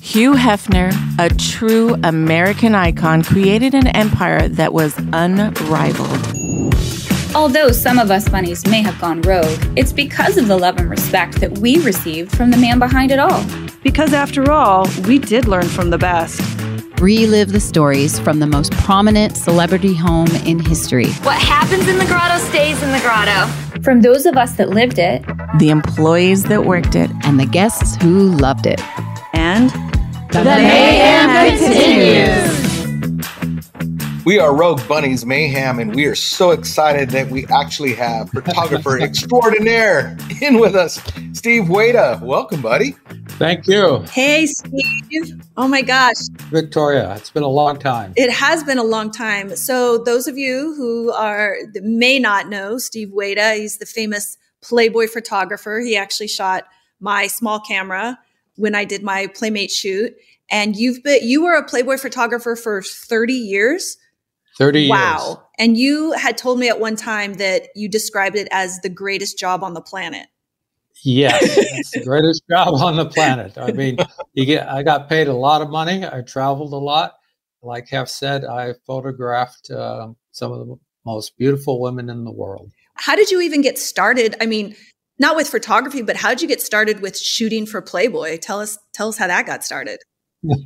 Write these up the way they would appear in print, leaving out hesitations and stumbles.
Hugh Hefner, a true American icon, created an empire that was unrivaled. Although some of us bunnies may have gone rogue, it's because of the love and respect that we received from the man behind it all. Because after all, we did learn from the best. Relive the stories from the most prominent celebrity home in history. What happens in the grotto stays in the grotto. From those of us that lived it, The employees that worked it, And the guests who loved it. And The Mayhem continues! We are Rogue Bunnies Mayhem, and we are so excited that we actually have photographer extraordinaire in with us, Steve Wayda. Welcome, buddy. Thank you. Hey, Steve. Oh my gosh. Victoria, it's been a long time. It has been a long time. So those of you who may not know Steve Wayda, he's the famous Playboy photographer. He actually shot my small camera when I did my Playmate shoot. And you were a Playboy photographer for 30 years. 30 years. Wow. And you had told me at one time that you described it as the greatest job on the planet. Yes, it's the greatest job on the planet. I mean, I got paid a lot of money. I traveled a lot. Like Hef said, I photographed some of the most beautiful women in the world. How did you even get started? I mean, not with photography, but how did you get started with shooting for Playboy? Tell us how that got started. It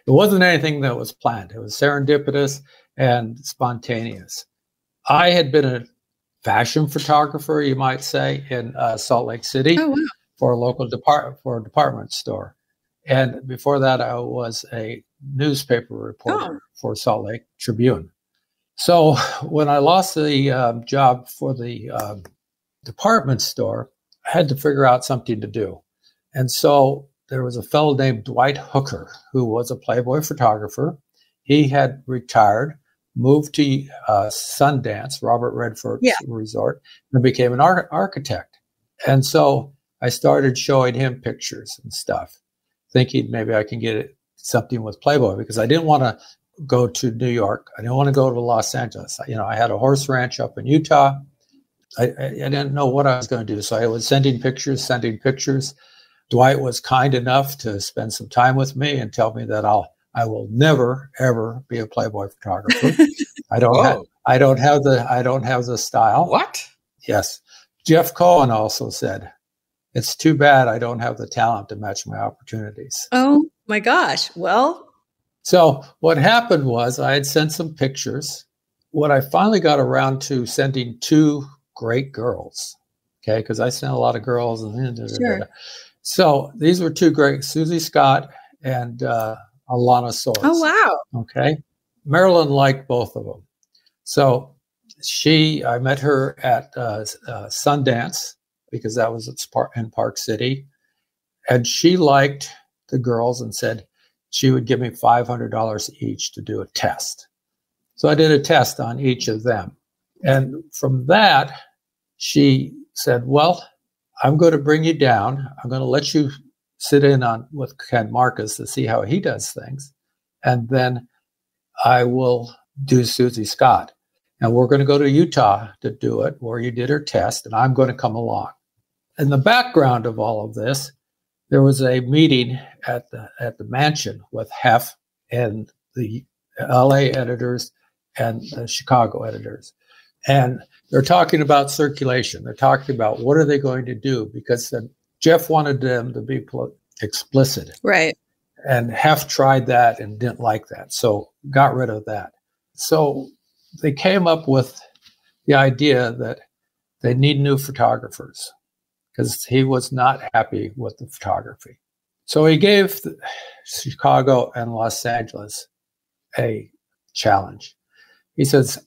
wasn't anything that was planned. It was serendipitous and spontaneous. I had been a fashion photographer, you might say, in Salt Lake City for a local department store. And before that, I was a newspaper reporter for Salt Lake Tribune. So when I lost the job for the department store, I had to figure out something to do. And so there was a fellow named Dwight Hooker, who was a Playboy photographer. He had retired, moved to Sundance, Robert Redford's resort, and became an architect. And so I started showing him pictures and stuff, thinking maybe I can get something with Playboy, because I didn't want to go to New York. I didn't want to go to Los Angeles. You know, I had a horse ranch up in Utah. I didn't know what I was going to do. So I was sending pictures. Dwight was kind enough to spend some time with me and tell me that I will never, ever be a Playboy photographer. I don't have the style. What? Yes. Jeff Cohen also said, it's too bad I don't have the talent to match my opportunities. Oh my gosh. Well. So what happened was I had sent some pictures. When I finally got around to sending two great girls, okay, because I sent a lot of girls. Sure. So these were two great, Susie Scott and Alana Swords. Oh, wow. Okay. Marilyn liked both of them. So I met her at Sundance, because that was in Park City. And she liked the girls and said she would give me $500 each to do a test. So I did a test on each of them. And from that, she said, well, I'm going to bring you down. I'm going to let you sit in with Ken Marcus to see how he does things. And then I will do Susie Scott. And we're going to go to Utah to do it, where you did her test, and I'm going to come along. In the background of all of this, there was a meeting at the mansion with Hef and the LA editors and the Chicago editors. And they're talking about circulation. They're talking about what are they going to do, because Jeff wanted them to be explicit. Right. And Hef tried that and didn't like that. So got rid of that. So they came up with the idea that they need new photographers, because he was not happy with the photography. So he gave Chicago and Los Angeles a challenge. He says,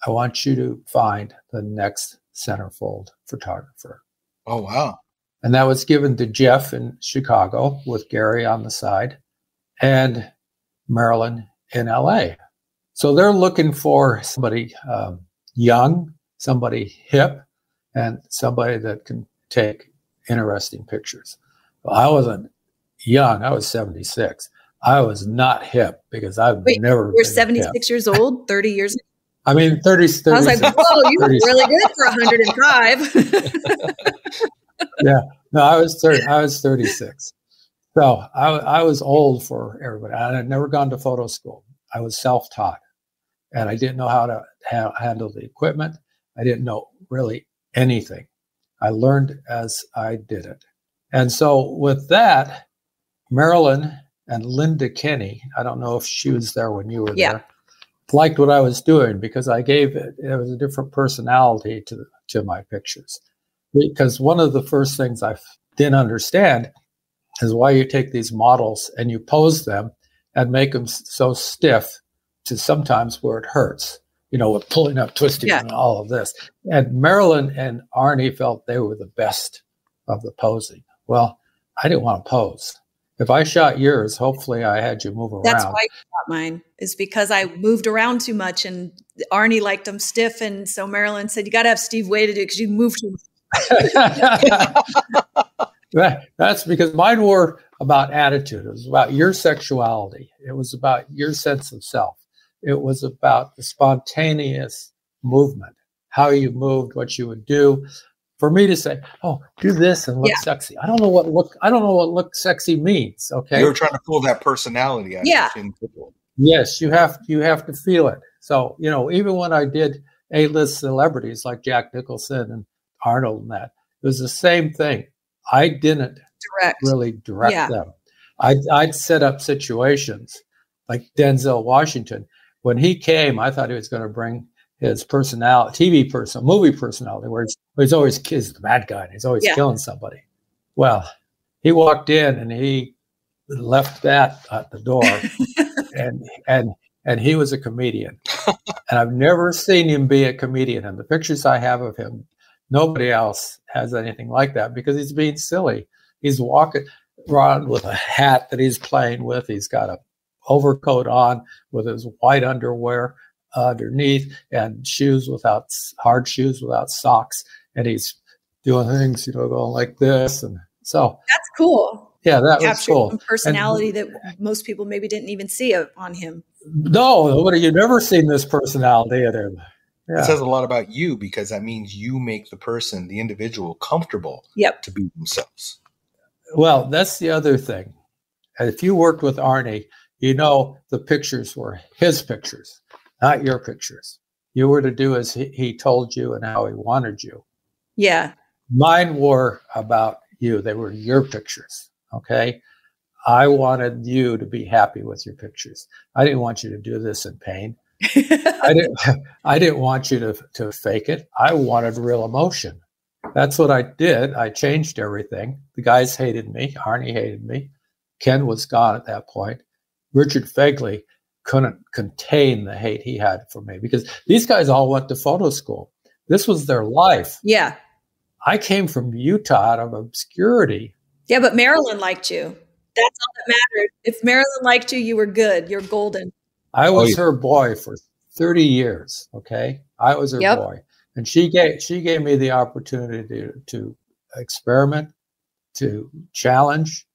I want you to find the next centerfold photographer. Oh, wow. And that was given to Jeff in Chicago with Gary on the side and Marilyn in LA. So they're looking for somebody young, somebody hip, and somebody that can take interesting pictures. Well, I wasn't young. I was 76. I was not hip, because I've never You're 76 years old, 30 years ago? I mean, 30. I was like, whoa, you were really good for 105. Yeah. No, I was 36. So I was old for everybody. I had never gone to photo school. I was self-taught, and I didn't know how to handle the equipment. I didn't know really anything. I learned as I did it. And so with that, Marilyn and Linda Kenny, I don't know if she was there when you were there, liked what I was doing because I gave it was a different personality to my pictures. Because one of the first things I didn't understand is why you take these models and you pose them and make them so stiff to sometimes where it hurts, with pulling up, twisting, and all of this. And Marilyn and Arnie felt they were the best of the posing. Well, I didn't want to pose. If I shot yours, hopefully I had you move around. That's why you shot mine, is because I moved around too much and Arnie liked them stiff. And so Marilyn said, you got to have Steve Wayda do it because you move too much. That's because mine were about attitude. It was about your sexuality. It was about your sense of self. It was about the spontaneous movement, how you moved, what you would do. For me to say, "Oh, do this and look sexy," I don't know what look sexy means. Okay, you were trying to pull that personality out. In people. Yes, you have to feel it. So even when I did A-list celebrities like Jack Nicholson and Arnold and that, it was the same thing. I didn't really direct them. I'd set up situations like Denzel Washington. When he came, I thought he was going to bring his personality, movie personality, where he's always the bad guy. And he's always killing somebody. Well, he walked in and he left that at the door, and he was a comedian. And I've never seen him be a comedian. And the pictures I have of him, nobody else has anything like that because he's being silly. He's walking around with a hat that he's playing with. He's got a overcoat on with his white underwear underneath and hard shoes without socks. And he's doing things, going like this. And so that's cool. Yeah, that was cool. Some personality that most people maybe didn't even see on him. No, you've never seen this personality in him. Yeah. It says a lot about you because that means you make the individual comfortable to be themselves. Well, that's the other thing. If you worked with Arnie, the pictures were his pictures, not your pictures. You were to do as he told you and how he wanted you. Yeah. Mine were about you. They were your pictures. Okay. I wanted you to be happy with your pictures. I didn't want you to do this in pain. I didn't want you to fake it. I wanted real emotion. That's what I did. I changed everything. The guys hated me. Arnie hated me. Ken was gone at that point. Richard Fegley couldn't contain the hate he had for me because these guys all went to photo school. This was their life. Yeah. I came from Utah out of obscurity. Yeah, but Marilyn liked you. That's all that mattered. If Marilyn liked you, you were good. You're golden. I was her boy for 30 years. Okay. I was her boy. And she gave me the opportunity to experiment, to challenge,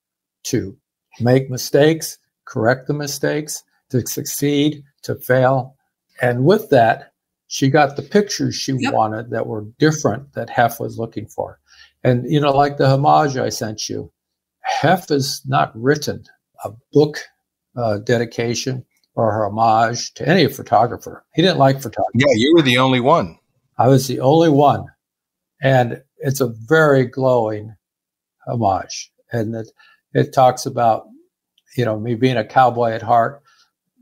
to make mistakes, correct the mistakes, to succeed, to fail. And with that, she got the pictures she wanted that were different that Hef was looking for. And, like the homage I sent you, Hef has not written a book dedication or homage to any photographer. He didn't like photography. Yeah, you were the only one. I was the only one. And it's a very glowing homage. And it talks about, me being a cowboy at heart.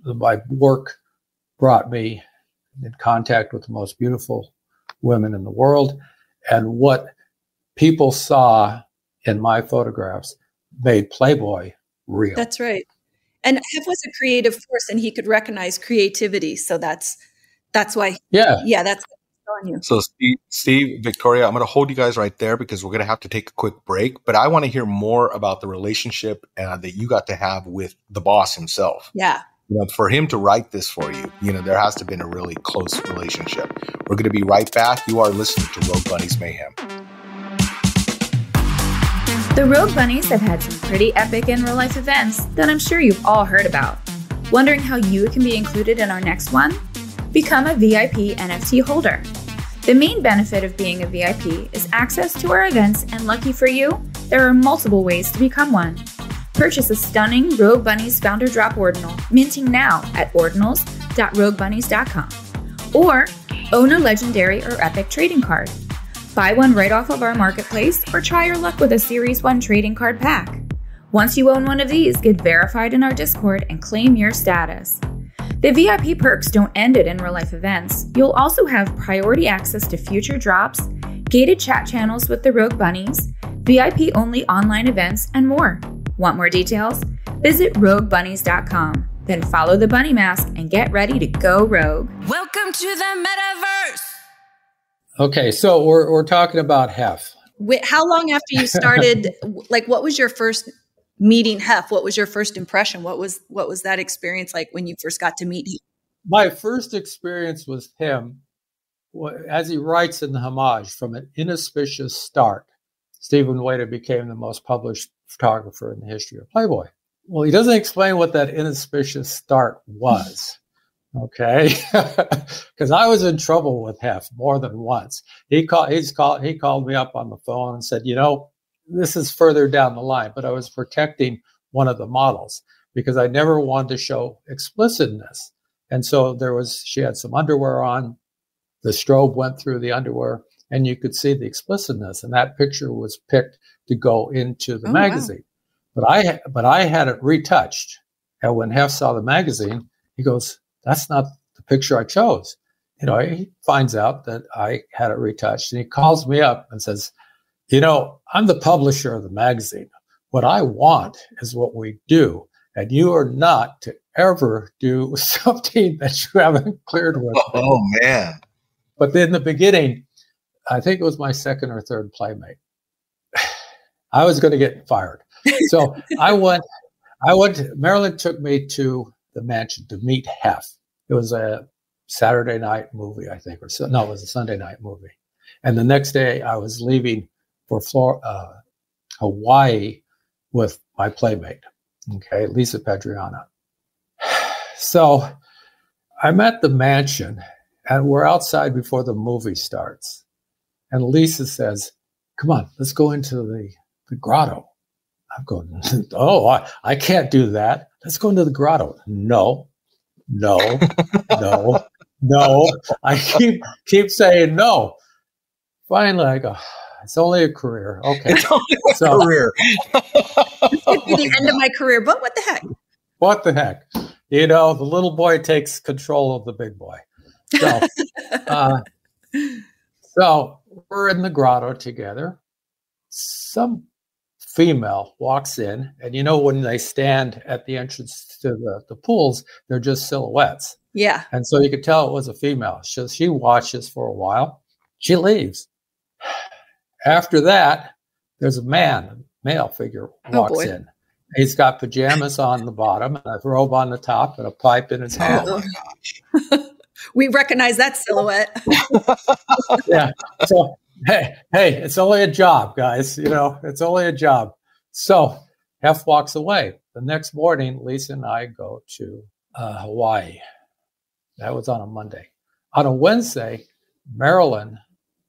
My work brought me in contact with the most beautiful women in the world. And what people saw in my photographs made Playboy real. That's right. And Hef was a creative force and he could recognize creativity. So that's why. Yeah. Yeah, that's what I'm telling you. So Steve, Victoria, I'm going to hold you guys right there because we're going to have to take a quick break. But I want to hear more about the relationship that you got to have with the boss himself. Yeah. For him to write this for you, there has to have been a really close relationship. We're going to be right back. You are listening to Rogue Bunnies Mayhem. The Rogue Bunnies have had some pretty epic in real life events that I'm sure you've all heard about. Wondering how you can be included in our next one? Become a VIP NFT holder. The main benefit of being a VIP is access to our events, and lucky for you, there are multiple ways to become one. Purchase a stunning Rogue Bunnies Founder Drop Ordinal, minting now at ordinals.roguebunnies.com. Or own a legendary or epic trading card. Buy one right off of our marketplace, or try your luck with a Series 1 trading card pack. Once you own one of these, get verified in our Discord and claim your status. The VIP perks don't end at in-real-life events. You'll also have priority access to future drops, gated chat channels with the Rogue Bunnies, VIP-only online events, and more. Want more details? Visit roguebunnies.com. Then follow the bunny mask and get ready to go rogue. Welcome to the metaverse. Okay, so we're talking about Hef. How long after you started, like, what was your first meeting Hef? What was your first impression? What was that experience like when you first got to meet him? My first experience with him, as he writes in the homage, from an inauspicious start, Stephen Wayda became the most published photographer in the history of Playboy. Well, he doesn't explain what that inauspicious start was. Okay, because I was in trouble with Hef more than once. He called me up on the phone and said, this is further down the line, but I was protecting one of the models because I never wanted to show explicitness. And so she had some underwear on, the strobe went through the underwear, and you could see the explicitness. And that picture was picked to go into the magazine. Wow. But I had it retouched. And when Hef saw the magazine, he goes, "That's not the picture I chose." He finds out that I had it retouched, and he calls me up and says, "I'm the publisher of the magazine. What I want is what we do. And you are not to ever do something that you haven't cleared with." Oh, man. But in the beginning, I think it was my second or third Playmate, I was going to get fired. So Marilyn took me to the mansion to meet Hef. It was a Saturday night movie, I think, it was a Sunday night movie. And the next day I was leaving for Hawaii with my Playmate, Lisa Pedriana. So I'm at the mansion, and we're outside before the movie starts. And Lisa says, "Come on, let's go into the grotto." I'm going, "Oh, I can't do that. Let's go into the grotto." No. I keep saying no. Finally, I go, "It's only a career." Okay. It's only a career. This could be the end of my career, but what the heck? What the heck? The little boy takes control of the big boy. So we're in the grotto together. Some female walks in, and when they stand at the entrance to the pools, they're just silhouettes. Yeah. And so you could tell it was a female. So she watches for a while. She leaves. After that, there's a male figure walks in. He's got pajamas on the bottom, and a robe on the top, and a pipe in his hand. Oh my gosh. We recognize that silhouette. Yeah. So, hey, it's only a job, guys. It's only a job. So Hef walks away. The next morning, Lisa and I go to Hawaii. That was on a Monday. On a Wednesday, Marilyn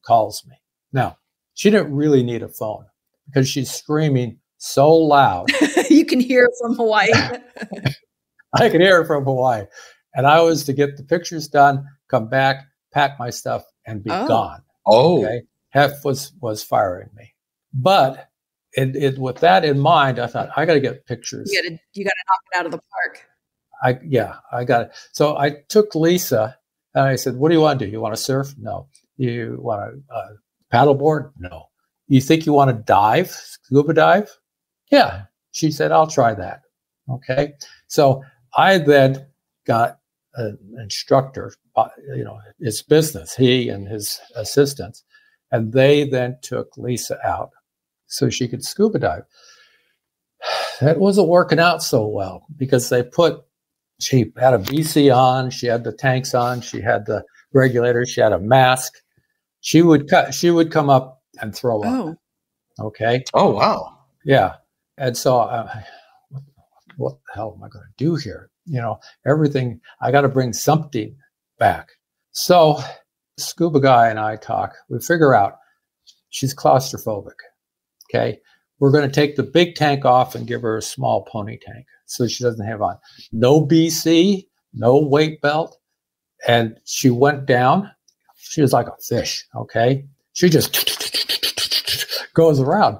calls me. Now, she didn't really need a phone because she's screaming so loud. You can hear it from Hawaii. I could hear it from Hawaii. And I was to get the pictures done, come back, pack my stuff, and be gone. Oh. Okay? Hef was firing me. But with that in mind, I thought, I got to get pictures. You got to knock it out of the park. I got it. So I took Lisa and I said, "What do you want to do? You want to surf? No. You want to paddleboard? No. You think you want to dive, scuba dive? Yeah." She said, "I'll try that." Okay. So I then got an instructor, his business, he and his assistants, and they then took Lisa out so she could scuba dive. That wasn't working out so well because she had a BC on, she had the tanks on, she had the regulator, she had a mask. She would come up and throw up. Okay. Oh, wow. Yeah. And so what the hell am I going to do here? Everything, I got to bring something back. So Scuba guy and I talk. We figure out she's claustrophobic. Okay. We're going to take the big tank off and give her a small pony tank so she doesn't have on. No BC, no weight belt. And she went down. She was like a fish. Okay. She just goes around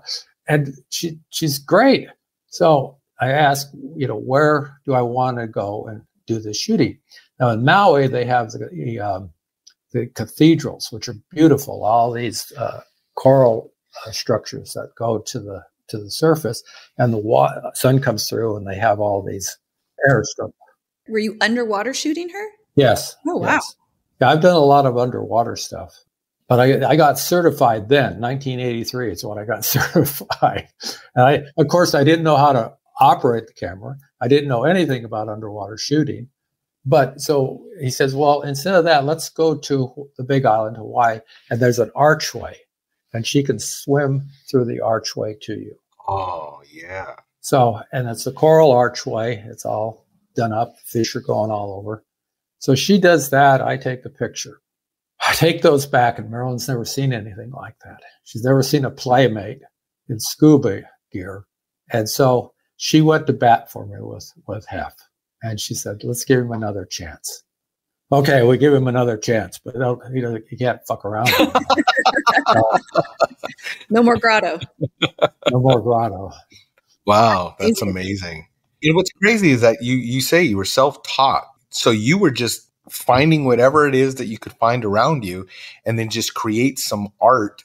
and she's great. So I asked, where do I want to go and do the shooting? Now in Maui, they have the cathedrals, which are beautiful. All these coral structures that go to the surface, and the sun comes through, and they have all these air structures. Were you underwater shooting her? Yes. Oh, wow. Yes. Yeah, I've done a lot of underwater stuff, but I got certified then. 1983 is when I got certified. And of course, I didn't know how to operate the camera. I didn't know anything about underwater shooting. But so he says, well, instead of that, let's go to the Big Island, Hawaii, and there's an archway, and she can swim through the archway to you. Oh, yeah. So, and it's a coral archway. It's all done up. Fish are going all over. So she does that. I take the picture. I take those back, and Marilyn's never seen anything like that. She's never seen a playmate in scuba gear. And so she went to bat for me with Hef. And she said, let's give him another chance. Okay, we give him another chance, but you can't fuck around. No more grotto. No more grotto. Wow, that's amazing. What's crazy is that you say you were self-taught. So you were just finding whatever it is that you could find around you and then just create some art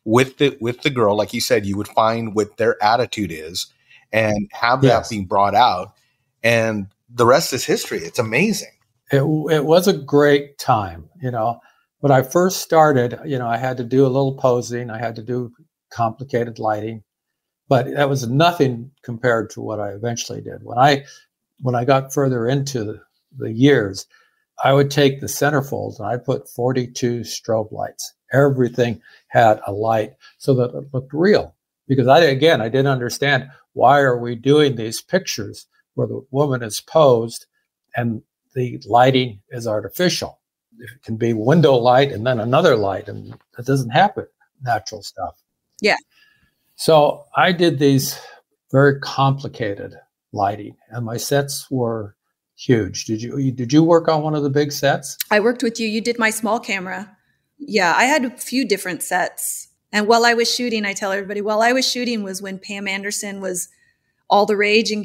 with the girl. Like you said, you would find what their attitude is and have that being brought out. And the rest is history. It's amazing. It was a great time. When I first started, I had to do a little posing. I had to do complicated lighting, but that was nothing compared to what I eventually did. When I got further into the years, I would take the centerfolds and I put 42 strobe lights. Everything had a light so that it looked real. Because I didn't understand, why are we doing these pictures where the woman is posed and the lighting is artificial? It can be window light and then another light, and that doesn't happen. Natural stuff. Yeah. So I did these very complicated lighting, and my sets were huge. Did you work on one of the big sets? I worked with you. You did my small camera. Yeah, I had a few different sets. And while I was shooting, I tell everybody, while I was shooting was when Pam Anderson was all the rage and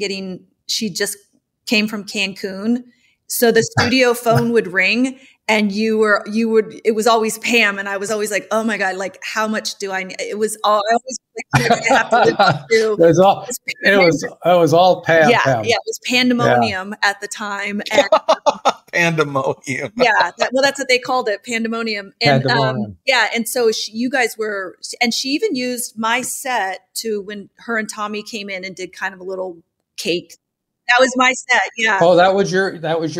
she just came from Cancun. So the studio phone would ring and it was always Pam. And I was always like, oh my God, like how much do I need? It was all, I always like, I have to listen to. It was all Pam. Yeah. Pam. Yeah. It was pandemonium at the time. And, pandemonium. Yeah. That's what they called it. Pandemonium. And, and so you guys were, and she even used my set to, when her and Tommy came in and did kind of a little cake. That was my set. Yeah. Oh, that was your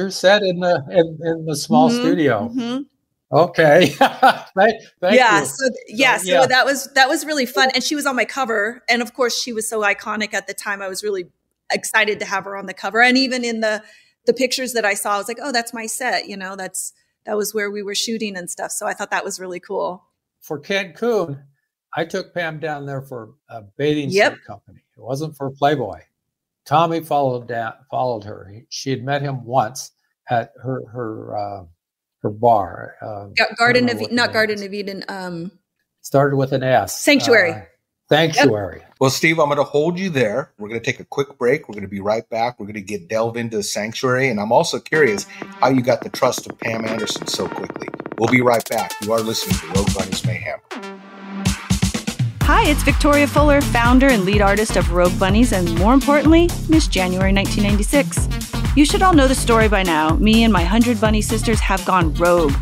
set in the small studio. Mm-hmm. Okay. Thank you. So that was really fun. And she was on my cover. And of course she was so iconic at the time. I was really excited to have her on the cover. And even in the pictures that I saw, I was like, oh, that's my set. That was where we were shooting and stuff. So I thought that was really cool. For Cancun, I took Pam down there for a bathing suit company. It wasn't for Playboy. Tommy followed her. She had met him once at her bar. Garden of Eden. Started with an S. Sanctuary. Sanctuary. Yep. Well, Steve, I'm going to hold you there. We're going to take a quick break. We're going to be right back. We're going to delve into Sanctuary. And I'm also curious how you got the trust of Pam Anderson so quickly. We'll be right back. You are listening to Rogue Bunnies Mayhem. Hi, it's Victoria Fuller, founder and lead artist of Rogue Bunnies, and more importantly, Miss January 1996. You should all know the story by now. Me and my 100 bunny sisters have gone rogue.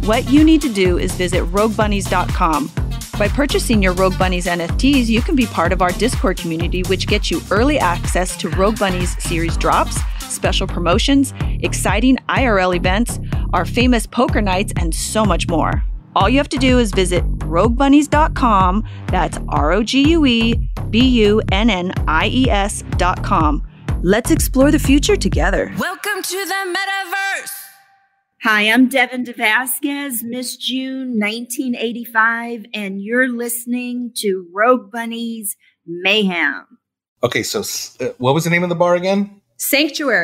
What you need to do is visit roguebunnies.com. By purchasing your Rogue Bunnies NFTs, you can be part of our Discord community, which gets you early access to Rogue Bunnies series drops, special promotions, exciting IRL events, our famous poker nights, and so much more. All you have to do is visit roguebunnies.com. That's ROGUEBUNNIES.com. Let's explore the future together. Welcome to the metaverse. Hi, I'm Devin DeVasquez, Miss June 1985, and you're listening to Rogue Bunnies Mayhem. Okay, so what was the name of the bar again? Sanctuary.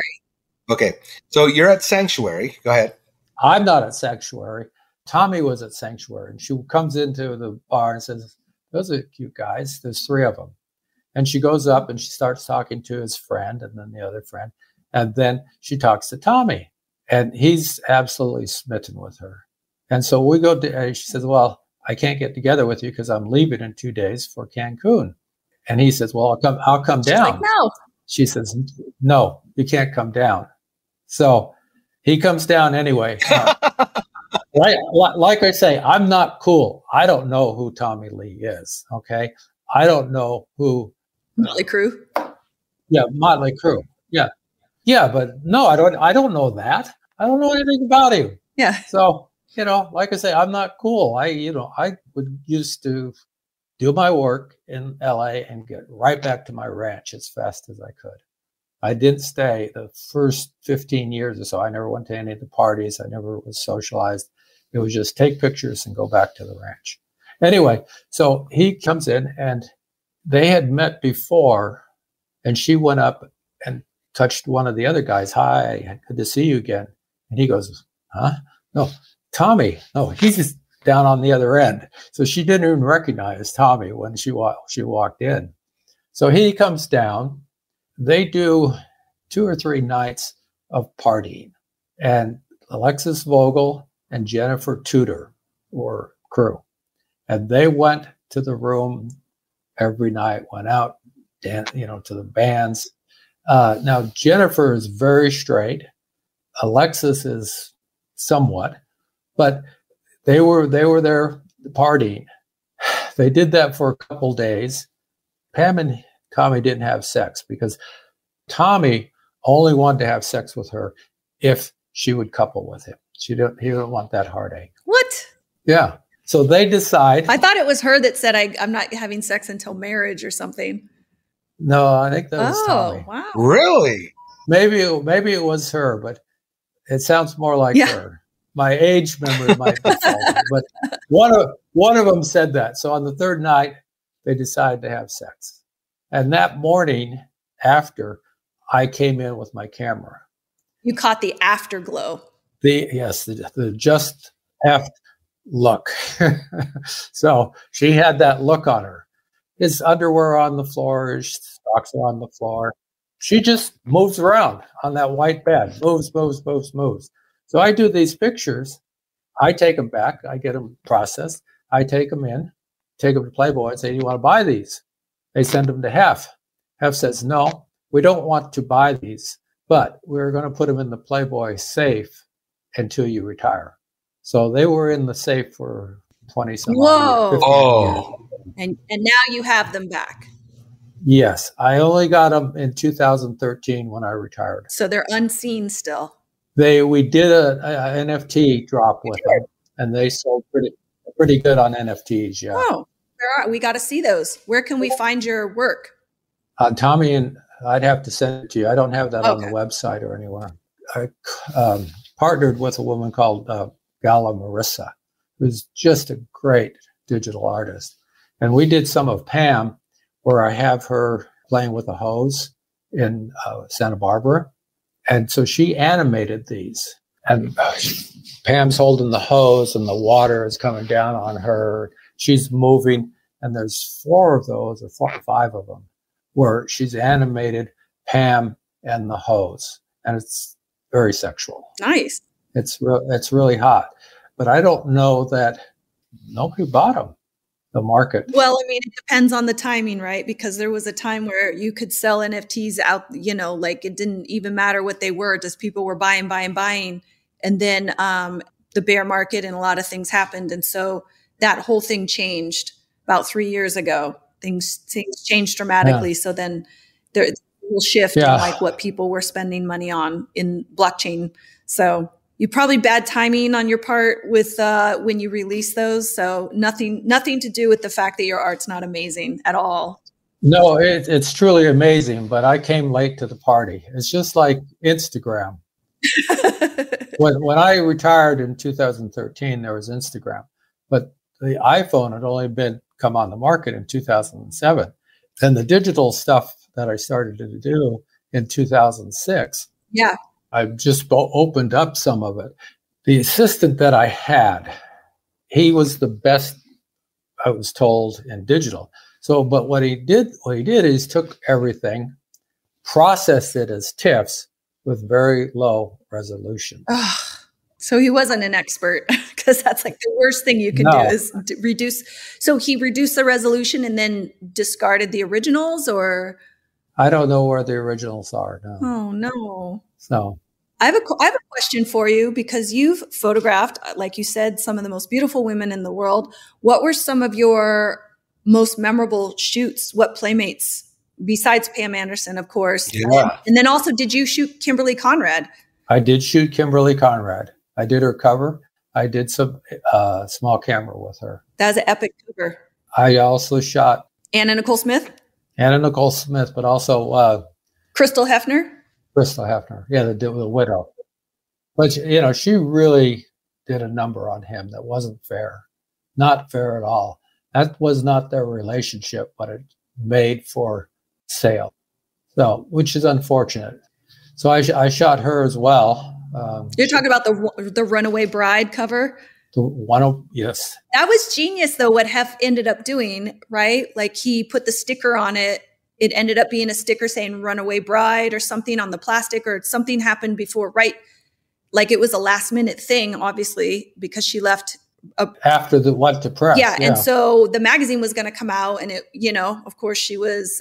Okay, so you're at Sanctuary. Go ahead. I'm not at Sanctuary. Tommy was at Sanctuary, and she comes into the bar and says, "Those are cute guys. There's 3 of them." And she goes up and she starts talking to his friend and then the other friend. And then she talks to Tommy. And he's absolutely smitten with her. And so we go to, she says, "Well, I can't get together with you because I'm leaving in 2 days for Cancun." And he says, "Well, I'll come down." Like, no. She says, "No, you can't come down." So he comes down anyway. Like I say, I'm not cool. I don't know who Tommy Lee is. Okay. I don't know who. Motley Crue. Yeah. Motley Crue. Yeah. Yeah, but no, I don't know that. I don't know anything about him. Yeah. So, like I say, I'm not cool. I would used to do my work in LA and get right back to my ranch as fast as I could. I didn't stay the first 15 years or so. I never went to any of the parties. I never was socialized. It was just take pictures and go back to the ranch. Anyway, so he comes in and they had met before, and she went up and touched one of the other guys. "Hi, good to see you again." And he goes, "Huh? No, Tommy. No, he's just down on the other end." So she didn't even recognize Tommy when she walked in. So he comes down. They do 2 or 3 nights of partying. And Alexis Vogel and Jennifer Tudor were crew. And they went to the room every night, went out, to the bands. Now, Jennifer is very straight. Alexis is somewhat, but they were there partying. They did that for a couple days. Pam and Tommy didn't have sex because Tommy only wanted to have sex with her if she would couple with him. He didn't want that heartache. What? Yeah. So they decide. I thought it was her that said, I'm not having sex until marriage or something. No, I think that was Tommy. Wow. Really? Maybe it was her, but it sounds more like her. My age memory might be faulty, but one of them said that. So on the 3rd night, they decided to have sex. And that morning after, I came in with my camera. You caught the afterglow. The just after look. So she had that look on her. His underwear on the floor, his socks are on the floor. She just moves around on that white bed, moves. So I do these pictures. I take them back. I get them processed. I take them to Playboy and say, "Do you want to buy these?" They send them to Hef. Hef says, "No, we don't want to buy these, but we're going to put them in the Playboy safe until you retire." So they were in the safe for 20-some years. Oh. And now you have them back. Yes. I only got them in 2013 when I retired. So they're unseen still. We did a NFT drop with them, and they sold pretty good on NFTs. Yeah. Oh, we got to see those. Where can we find your work? Tommy, and I'd have to send it to you. I don't have that on the website or anywhere. I partnered with a woman called Gala Marissa, who's just a great digital artist. And we did some of Pam, where I have her playing with a hose in Santa Barbara. And so she animated these. And Pam's holding the hose and the water is coming down on her. She's moving. And there's 4 of those, or 5 of them, where she's animated Pam and the hose. And it's very sexual. Nice. It's really hot. But I don't know that nobody bought them. The market. Well, I mean, it depends on the timing, right? Because there was a time where you could sell NFTs out, like it didn't even matter what they were, just people were buying. And then the bear market and a lot of things happened. And so that whole thing changed about 3 years ago. Things changed dramatically. Yeah. So then there will shift in like what people were spending money on in blockchain. So you probably bad timing on your part with when you release those. So nothing to do with the fact that your art's not amazing at all. No, it's truly amazing, but I came late to the party. It's just like Instagram. when I retired in 2013, there was Instagram, but the iPhone had only come on the market in 2007. And the digital stuff that I started to do in 2006, yeah, I just opened up some of it. The assistant that I had, he was the best, I was told, in digital. So, but what he did is took everything, processed it as TIFFs with very low resolution. Oh, so he wasn't an expert, because that's like the worst thing you can do is reduce. So he reduced the resolution and then discarded the originals, or? I don't know where the originals are. No. Oh, no. So I have a question for you, because you've photographed, like you said, some of the most beautiful women in the world. What were some of your most memorable shoots? What playmates, besides Pam Anderson, of course? Yeah. And then also, did you shoot Kimberly Conrad? I did shoot Kimberly Conrad. I did her cover. I did some small camera with her. That was an epic cover. I also shot Anna Nicole Smith, but also Crystal Hefner. Yeah, the widow. But she really did a number on him that wasn't fair, not fair at all. That was not their relationship, but it made for sale. So, which is unfortunate. So I shot her as well. You're talking about the Runaway Bride cover? Yes. That was genius, though, what Hef ended up doing, right? Like, he put the sticker on it. It ended up being a sticker saying Runaway Bride or something on the plastic, or something happened before, right? Like, it was a last minute thing, obviously, because she left after the went to press. Yeah. And so the magazine was going to come out, and it, of course she was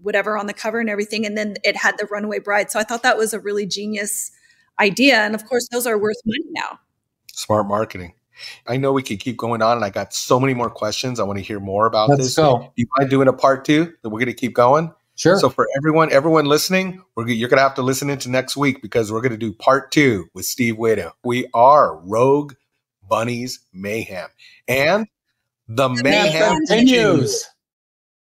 whatever on the cover and everything. And then it had the Runaway Bride. So I thought that was a really genius idea. And of course, those are worth money now. Smart marketing. I know we could keep going on, and I got so many more questions. I want to hear more about this. Let's go. Do you mind doing a part 2? That we're going to keep going? Sure. So for everyone listening, you're going to have to listen into next week, because we're going to do part 2 with Steve Wayda. We are Rogue Bunnies Mayhem, and the mayhem continues.